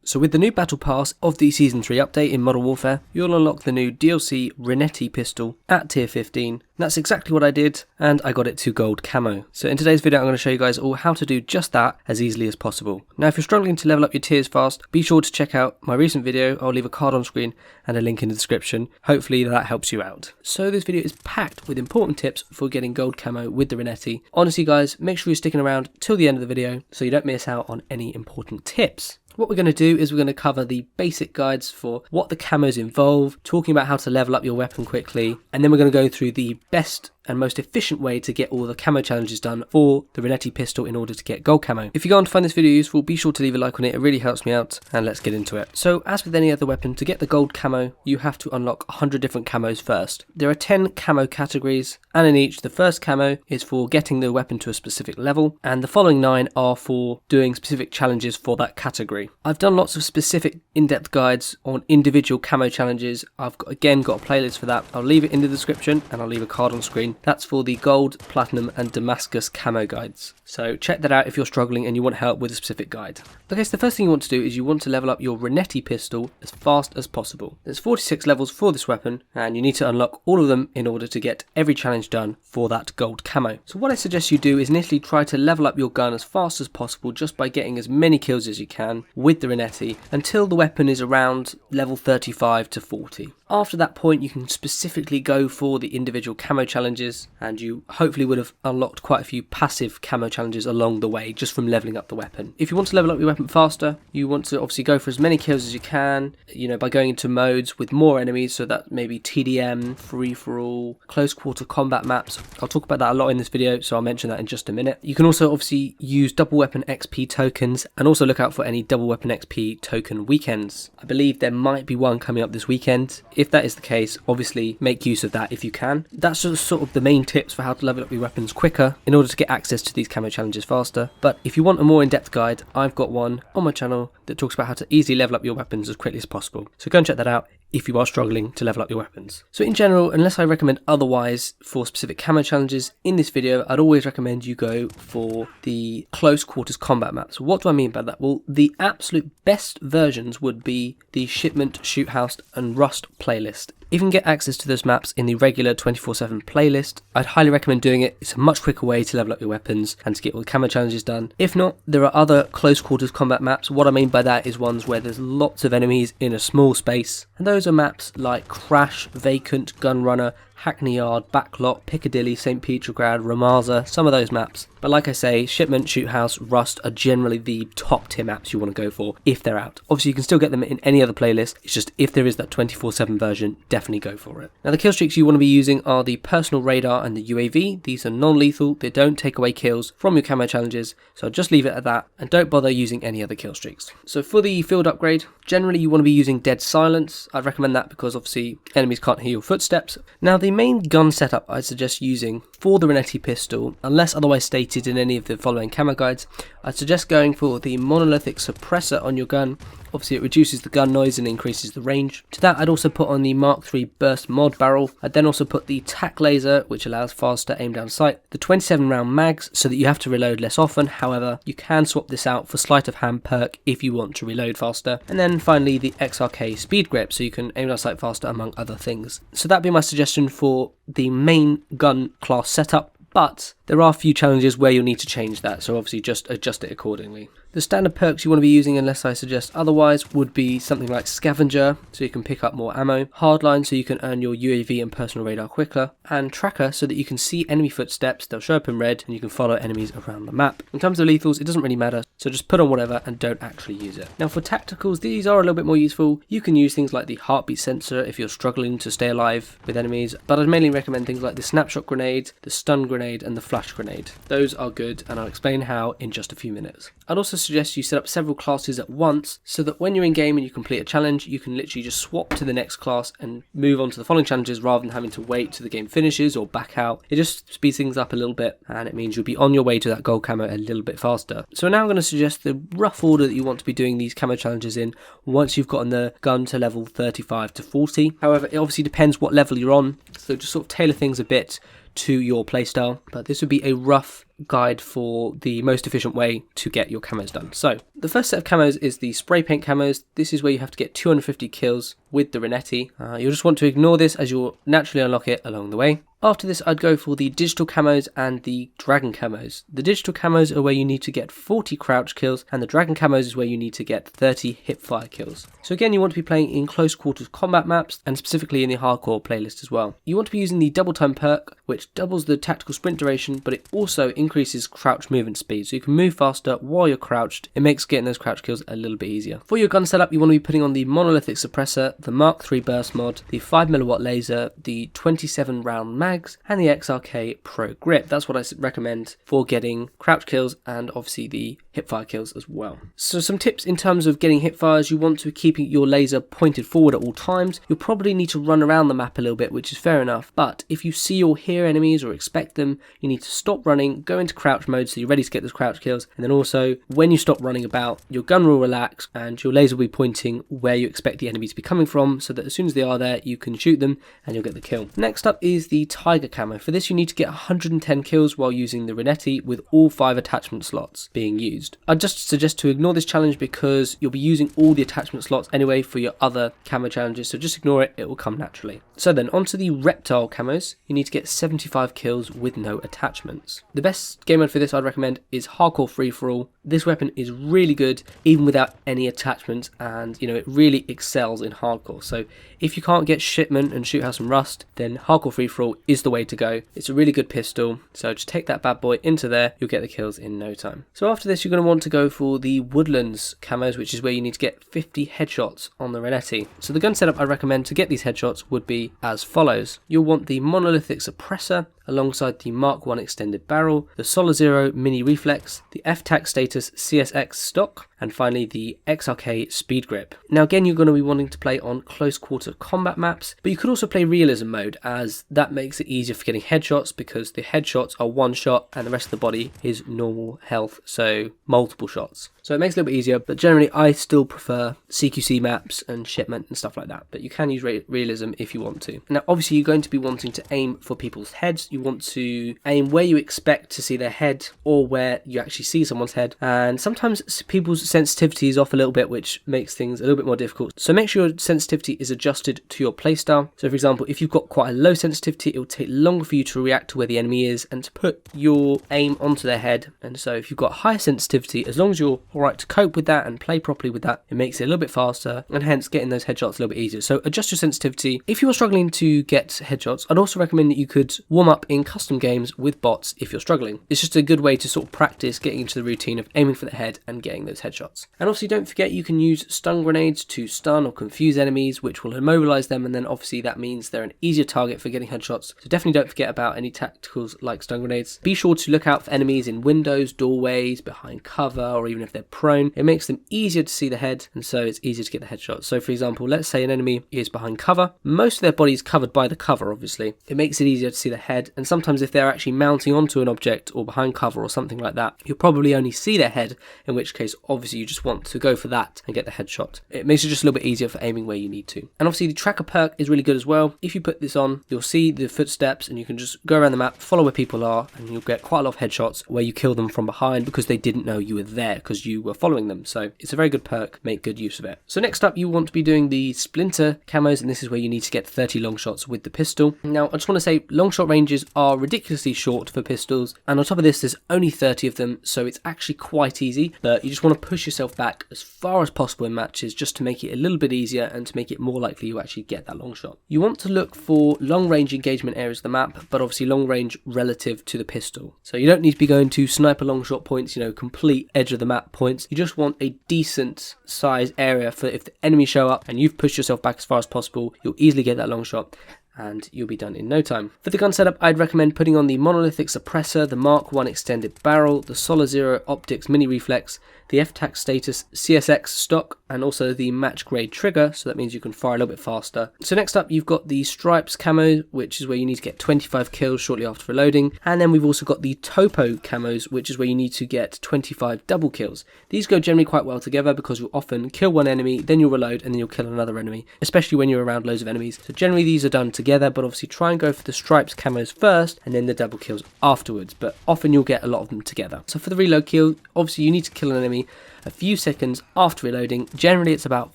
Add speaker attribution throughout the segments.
Speaker 1: So with the new Battle Pass of the Season 3 update in Modern Warfare, you'll unlock the new DLC Renetti pistol at tier 15. That's exactly what I did, and I got it to gold camo. So in today's video I'm going to show you guys all how to do just that as easily as possible. Now if you're struggling to level up your tiers fast, be sure to check out my recent video. I'll leave a card on screen and a link in the description. Hopefully that helps you out. So this video is packed with important tips for getting gold camo with the Renetti. Honestly guys, make sure you're sticking around till the end of the video so you don't miss out on any important tips. What we're going to do is we're going to cover the basic guides for what the camos involve, talking about how to level up your weapon quickly, and then we're going to go through the best and most efficient way to get all the camo challenges done for the Renetti pistol in order to get gold camo. If you go on to find this video useful, be sure to leave a like on it really helps me out, and let's get into it. So as with any other weapon, to get the gold camo you have to unlock 100 different camos first. There are 10 camo categories, and in each the first camo is for getting the weapon to a specific level, and the following 9 are for doing specific challenges for that category. I've done lots of specific in-depth guides on individual camo challenges. I've again got a playlist for that. I'll leave it in the description and I'll leave a card on screen. That's for the gold, platinum and Damascus camo guides. So check that out if you're struggling and you want help with a specific guide. Okay, so the first thing you want to do is you want to level up your Renetti pistol as fast as possible. There's 46 levels for this weapon and you need to unlock all of them in order to get every challenge done for that gold camo. So what I suggest you do is initially try to level up your gun as fast as possible just by getting as many kills as you can with the Renetti until the weapon is around level 35 to 40. After that point you can specifically go for the individual camo challenges, and you hopefully would have unlocked quite a few passive camo challenges along the way just from leveling up the weapon. If you want to level up your weapon faster, you want to obviously go for as many kills as you can, by going into modes with more enemies, so that maybe TDM, free-for-all, close quarter combat maps. I'll talk about that a lot in this video, so I'll mention that in just a minute. You can also obviously use double weapon XP tokens and also look out for any double weapon XP token weekends. I believe there might be one coming up this weekend. If that is the case, obviously make use of that if you can. That's just sort of the main tips for how to level up your weapons quicker in order to get access to these camo challenges faster. But if you want a more in-depth guide, I've got one on my channel that talks about how to easily level up your weapons as quickly as possible. So go and check that out if you are struggling to level up your weapons. So in general, unless I recommend otherwise for specific camo challenges in this video, I'd always recommend you go for the close quarters combat maps. What do I mean by that? Well, the absolute best versions would be the Shipment, Shoot House and Rust playlist. If you can get access to those maps in the regular 24/7 playlist, I'd highly recommend doing it. It's a much quicker way to level up your weapons and to get all the camo challenges done. If not, there are other close quarters combat maps. What I mean by that is ones where there's lots of enemies in a small space, and those are maps like Crash, Vacant, Gunrunner, Hackney Yard, Backlot, Piccadilly, St. Petrograd, Ramaza, some of those maps. But like I say, Shipment, Shoot House, Rust are generally the top tier maps you want to go for if they're out. Obviously you can still get them in any other playlist, it's just if there is that 24/7 version, definitely go for it. Now the kill streaks you want to be using are the personal radar and the UAV. These are non-lethal, they don't take away kills from your camo challenges, so just leave it at that and don't bother using any other kill streaks. So for the field upgrade, generally you want to be using Dead Silence. I'd recommend that because obviously enemies can't hear your footsteps. Now the main gun setup I suggest using for the Renetti pistol, unless otherwise stated in any of the following camo guides, I'd suggest going for the monolithic suppressor on your gun. Obviously it reduces the gun noise and increases the range. To that I'd also put on the Mark III burst mod barrel. I'd then also put the tac laser, which allows faster aim down sight, the 27 round mags so that you have to reload less often. However, you can swap this out for sleight of hand perk if you want to reload faster. And then finally the XRK speed grip so you can aim down sight faster among other things. So that'd be my suggestion for the main gun class setup. But there are a few challenges where you'll need to change that, so obviously just adjust it accordingly. The standard perks you want to be using, unless I suggest otherwise, would be something like Scavenger, so you can pick up more ammo, Hardline, so you can earn your UAV and personal radar quicker, and Tracker, so that you can see enemy footsteps, they'll show up in red, and you can follow enemies around the map. In terms of lethals, it doesn't really matter, so just put on whatever and don't actually use it. Now for tacticals, these are a little bit more useful. You can use things like the heartbeat sensor if you're struggling to stay alive with enemies, but I'd mainly recommend things like the snapshot grenade, the stun grenade, and the flash grenade. Those are good, and I'll explain how in just a few minutes. I'd also suggest you set up several classes at once so that when you're in game and you complete a challenge, you can literally just swap to the next class and move on to the following challenges rather than having to wait till the game finishes or back out. It just speeds things up a little bit and it means you'll be on your way to that gold camo a little bit faster. So now I'm going to suggest the rough order that you want to be doing these camo challenges in once you've gotten the gun to level 35 to 40. However, it obviously depends what level you're on, so just sort of tailor things a bit to your playstyle, but this would be a rough guide for the most efficient way to get your camos done. So The first set of camos is the spray paint camos. This is where you have to get 250 kills with the Renetti. You'll just want to ignore this as you'll naturally unlock it along the way. After this, I'd go for the digital camos and the dragon camos. The digital camos are where you need to get 40 crouch kills, and the dragon camos is where you need to get 30 hipfire kills. So again, you want to be playing in close quarters combat maps, and specifically in the hardcore playlist as well. You want to be using the double time perk, which doubles the tactical sprint duration, but it also increases crouch movement speed, so you can move faster while you're crouched. It makes getting those crouch kills a little bit easier. For your gun setup, you want to be putting on the monolithic suppressor, the Mark III burst mod, the 5mm laser, the 27 round mag, and the XRK Pro Grip. That's what I recommend for getting crouch kills and obviously the hipfire kills as well. So some tips in terms of getting hipfires: you want to keep your laser pointed forward at all times. You'll probably need to run around the map a little bit, which is fair enough, but if you see or hear enemies or expect them, you need to stop running, go into crouch mode so you're ready to get those crouch kills, and then also when you stop running about, your gun will relax and your laser will be pointing where you expect the enemy to be coming from, so that as soon as they are there, you can shoot them and you'll get the kill. Next up is the Tiger camo. For this, you need to get 110 kills while using the Renetti with all 5 attachment slots being used. I'd just suggest to ignore this challenge because you'll be using all the attachment slots anyway for your other camo challenges, so just ignore it, it will come naturally. So then onto the Reptile camos, you need to get 75 kills with no attachments. The best game mode for this I'd recommend is Hardcore Free For All. This weapon is really good even without any attachments, and it really excels in hardcore. So if you can't get Shipment and Shoot House and Rust, then Hardcore Free For All is the way to go. It's a really good pistol, so just take that bad boy into there, you'll get the kills in no time. So after this, you're going to want to go for the Woodlands camos, which is where you need to get 50 headshots on the Renetti. So the gun setup I recommend to get these headshots would be as follows. You'll want the monolithic suppressor alongside the Mark I extended barrel, the Solar Zero mini reflex, the F-Tac status CSX stock, and finally the XRK speed grip. Now again, you're going to be wanting to play on close quarter combat maps, but you could also play realism mode, as that makes it easier for getting headshots because the headshots are one shot and the rest of the body is normal health, so multiple shots. So it makes it a little bit easier, but generally I still prefer CQC maps and Shipment and stuff like that, but you can use realism if you want to. Now obviously you're going to be wanting to aim for people's heads. You want to aim where you expect to see their head or where you actually see someone's head, and sometimes people's sensitivity is off a little bit, which makes things a little bit more difficult. So make sure your sensitivity is adjusted to your playstyle. So for example, if you've got quite a low sensitivity, it will take longer for you to react to where the enemy is and to put your aim onto their head. And so if you've got higher sensitivity, as long as you're alright to cope with that and play properly with that, it makes it a little bit faster and hence getting those headshots a little bit easier. So adjust your sensitivity. If you're struggling to get headshots, I'd also recommend that you could warm up in custom games with bots if you're struggling. It's just a good way to sort of practice getting into the routine of aiming for the head and getting those headshots. And obviously don't forget you can use stun grenades to stun or confuse enemies, which will immobilize them, and then obviously that means they're an easier target for getting headshots. So definitely don't forget about any tacticals like stun grenades. Be sure to look out for enemies in windows, doorways, behind cover, or even if they're prone. It makes them easier to see the head, and so it's easier to get the headshot. So for example, let's say an enemy is behind cover. Most of their body is covered by the cover, obviously. It makes it easier to see the head, and sometimes if they're actually mounting onto an object or behind cover or something like that, you'll probably only see their head, in which case obviously you just want to go for that and get the headshot. It makes it just a little bit easier for aiming where you need to. And obviously the tracker perk is really good as well. If you put this on, you'll see the footsteps and you can just go around the map, follow where people are, and you'll get quite a lot of headshots where you kill them from behind because they didn't know you were there because you were following them. So it's a very good perk, make good use of it. So next up, you want to be doing the Splinter camos, and this is where you need to get 30 long shots with the pistol. Now I just want to say long shot ranges are ridiculously short for pistols, and on top of this there's only 30 of them, so it's actually quite easy, but you just want to push yourself back as far as possible in matches just to make it a little bit easier and to make it more likely you actually get that long shot. You want to look for long range engagement areas of the map, but obviously long range relative to the pistol. So you don't need to be going to sniper long shot points, complete edge of the map points. You just want a decent size area for if the enemy show up and you've pushed yourself back as far as possible, you'll easily get that long shot and you'll be done in no time. For the gun setup, I'd recommend putting on the monolithic suppressor, the Mark I extended barrel, the Solar Zero optics mini reflex, the F-Tac status CSX stock, and also the match grade trigger, so that means you can fire a little bit faster. So next up, you've got the Stripes camo, which is where you need to get 25 kills shortly after reloading, and then we've also got the Topo camos, which is where you need to get 25 double kills. These go generally quite well together because you'll often kill one enemy, then you'll reload, and then you'll kill another enemy, especially when you're around loads of enemies. So generally these are done together, but obviously try and go for the Stripes camos first, and then the double kills afterwards, but often you'll get a lot of them together. So for the reload kill, obviously you need to kill an enemy a few seconds after reloading. Generally it's about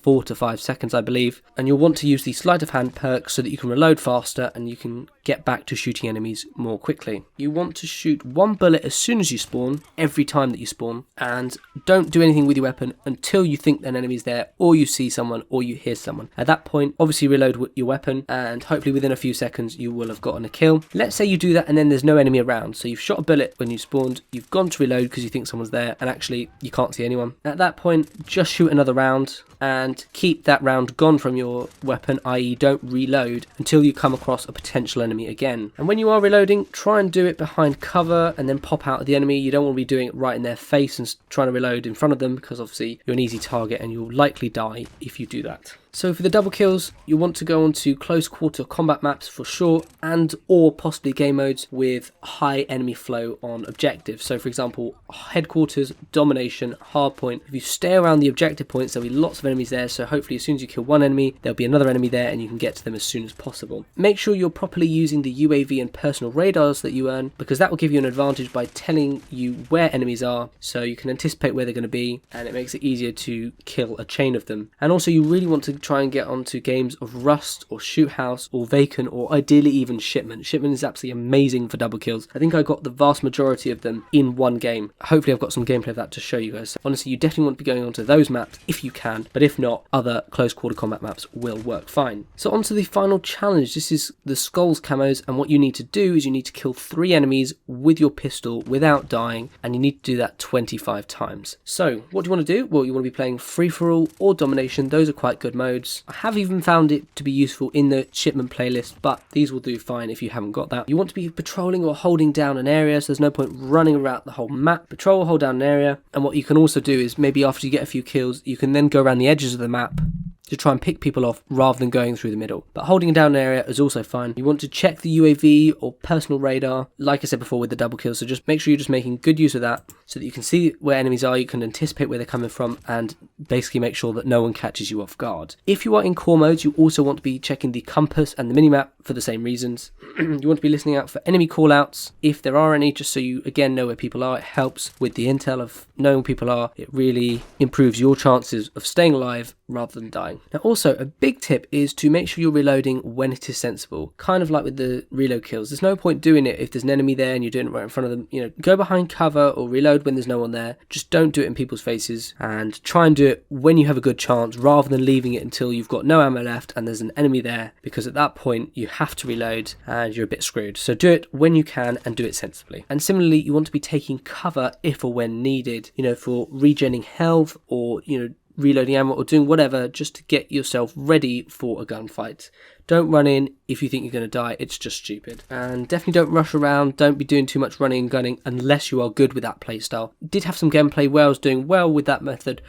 Speaker 1: 4 to 5 seconds, I believe, and you'll want to use the sleight of hand perk so that you can reload faster and you can get back to shooting enemies more quickly. You want to shoot one bullet as soon as you spawn, every time that you spawn, and don't do anything with your weapon until you think an enemy's there, or you see someone, or you hear someone. At that point, obviously reload your weapon, and hopefully within a few seconds you will have gotten a kill. Let's say you do that and then there's no enemy around, so you've shot a bullet when you spawned, you've gone to reload because you think someone's there, and actually you can't see anyone. At that point, just shoot another round and keep that round gone from your weapon, i.e. don't reload until you come across a potential enemy again. And when you are reloading, try and do it behind cover and then pop out at the enemy. You don't want to be doing it right in their face and trying to reload in front of them, because obviously you're an easy target and you'll likely die if you do that. So for the double kills, you want to go on to close quarter combat maps for sure, and or possibly game modes with high enemy flow on objectives. So for example, headquarters, domination, hardpoint. If you stay around the objective points, there'll be lots of enemies there, so hopefully as soon as you kill one enemy, there'll be another enemy there and you can get to them as soon as possible. Make sure you're properly using the UAV and personal radars that you earn, because that will give you an advantage by telling you where enemies are, so you can anticipate where they're going to be, and it makes it easier to kill a chain of them. And also you really want to try and get onto games of Rust or Shoot House or Vacant, or ideally even Shipment. Shipment is absolutely amazing for double kills. I think I got the vast majority of them in one game. Hopefully I've got some gameplay of that to show you guys. So honestly, you definitely want to be going onto those maps if you can, but if not, other close quarter combat maps will work fine. So onto the final challenge. This is the Skulls camos, and what you need to do is you need to kill 3 enemies with your pistol without dying, and you need to do that 25 times. So what do you want to do? Well, you want to be playing free-for-all or domination. Those are quite good modes. I have even found it to be useful in the Shipment playlist, but these will do fine if you haven't got that. You want to be patrolling or holding down an area, so there's no point running around the whole map. Patrol or hold down an area, and what you can also do is maybe after you get a few kills, you can then go around the edges of the map to try and pick people off rather than going through the middle. But holding down an area is also fine. You want to check the UAV or personal radar, like I said before with the double kills, so just make sure you're just making good use of that so that you can see where enemies are, you can anticipate where they're coming from, and basically make sure that no one catches you off guard. If you are in core modes, you also want to be checking the compass and the minimap for the same reasons. You want to be listening out for enemy callouts, if there are any, just so you again know where people are. It helps with the intel of knowing where people are. It really improves your chances of staying alive rather than dying. Now also, a big tip is to make sure you're reloading when it is sensible. Kind of like with the reload kills, there's no point doing it if there's an enemy there and you're doing it right in front of them. You know, go behind cover or reload when there's no one there. Just don't do it in people's faces, and try and do it when you have a good chance rather than leaving it until you've got no ammo left and there's an enemy there, because at that point you have to reload and you're a bit screwed. So do it when you can and do it sensibly. And similarly, you want to be taking cover if or when needed, you know, for regenerating health or, you know, reloading ammo or doing whatever, just to get yourself ready for a gunfight. Don't run in if you think you're going to die, it's just stupid. And definitely don't rush around, don't be doing too much running and gunning unless you are good with that playstyle. Did have some gameplay where I was doing well with that method,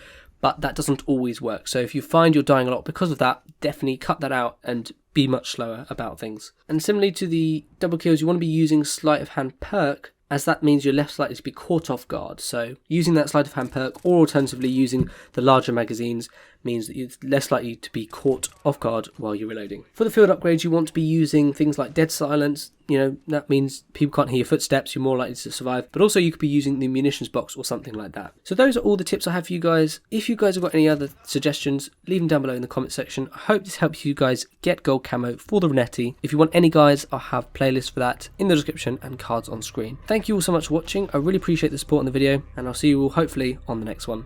Speaker 1: but that doesn't always work. So if you find you're dying a lot because of that, definitely cut that out and be much slower about things. And similarly to the double kills, you want to be using sleight of hand perk, as that means you're less likely to be caught off guard. So using that sleight of hand perk, or alternatively using the larger magazines, means that you're less likely to be caught off guard while you're reloading. For the field upgrades, you want to be using things like dead silence. You know, that means people can't hear your footsteps, you're more likely to survive. But also you could be using the munitions box or something like that. So those are all the tips I have for you guys. If you guys have got any other suggestions, leave them down below in the comment section. I hope this helps you guys get gold camo for the Renetti. If you want any guides, I'll have playlists for that in the description and cards on screen. Thank you all so much for watching. I really appreciate the support on the video, and I'll see you all hopefully on the next one.